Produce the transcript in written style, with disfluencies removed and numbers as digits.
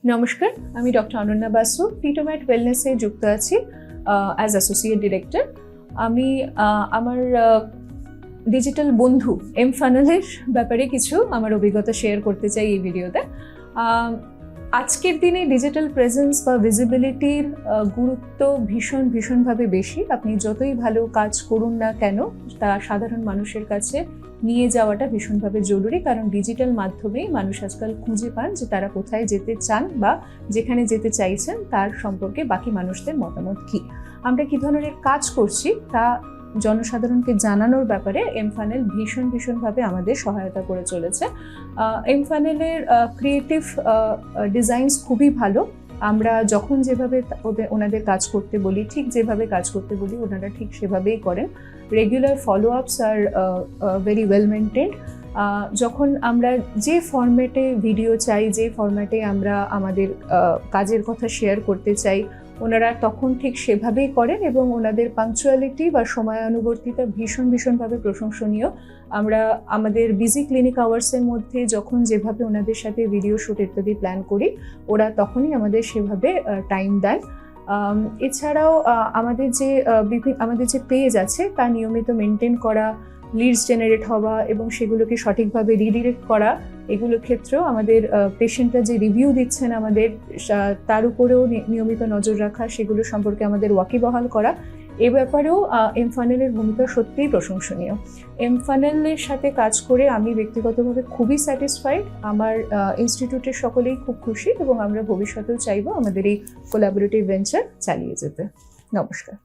নমস্কার, আমি ডক্টর অনন্যা বাসু ফিটোম্যাট ওয়েলনেসে যুক্ত আছি অ্যাজ অ্যাসোসিয়েট ডিরেক্টর। আমি আমার ডিজিটাল বন্ধু এমফানেলের ব্যাপারে কিছু আমার অভিজ্ঞতা শেয়ার করতে চাই এই ভিডিওতে। আজকের দিনে ডিজিটাল প্রেজেন্স বা ভিজিবিলিটির গুরুত্ব ভীষণভাবে বেশি। আপনি যতই ভালো কাজ করুন না কেন, তা সাধারণ মানুষের কাছে নিয়ে যাওয়াটা ভীষণভাবে জরুরি, কারণ ডিজিটাল মাধ্যমেই মানুষ আজকাল খুঁজে পান যে তারা কোথায় যেতে চান বা যেখানে যেতে চাইছেন তার সম্পর্কে বাকি মানুষদের মতামত কী, আমরা কী ধরনের কাজ করছি তা জনসাধারণকে জানানোর ব্যাপারে এমফানেল ভীষণভাবে আমাদের সহায়তা করে চলেছে। এমফানেলের ক্রিয়েটিভ ডিজাইনস খুবই ভালো। আমরা যখন যেভাবে ওনাদের কাজ করতে বলি, ঠিক যেভাবে কাজ করতে বলি, ওনারা ঠিক সেভাবেই করেন। রেগুলার ফলো আপস আর ভেরি ওয়েল মেনটেন্ড। যখন আমরা যে ফরম্যাটে ভিডিও চাই, যে ফরম্যাটে আমরা আমাদের কাজের কথা শেয়ার করতে চাই, ওনারা তখন ঠিক সেভাবেই করেন এবং ওনাদের পাংচুয়ালিটি বা সময়ানুবর্তিতা ভীষণভাবে প্রশংসনীয়। আমরা আমাদের বিজি ক্লিনিক আওয়ার্সের মধ্যে যখন যেভাবে ওনাদের সাথে ভিডিও শ্যুট ইত্যাদি প্ল্যান করি, ওরা তখনই আমাদের সেভাবে টাইম দেন। এছাড়াও আমাদের যে পেজ আছে তা নিয়মিত মেনটেন করা, লিডস জেনারেট হওয়া এবং সেগুলোকে সঠিকভাবে রিডিরেক্ট করা, এগুলোর ক্ষেত্রেও আমাদের পেশেন্টরা যে রিভিউ দিচ্ছেন আমাদের, তার উপরেও নিয়মিত নজর রাখা, সেগুলো সম্পর্কে আমাদের ওয়াকিবহাল করা, এ ব্যাপারেও এমফানেলের ভূমিকা সত্যিই প্রশংসনীয়। এমফানেলের সাথে কাজ করে আমি ব্যক্তিগতভাবে খুবই স্যাটিসফাইড। আমার ইনস্টিটিউটের সকলেই খুব খুশি এবং আমরা ভবিষ্যতেও চাইবো আমাদের এই কোলাবোরেটিভ ভেঞ্চার চালিয়ে যেতে। নমস্কার।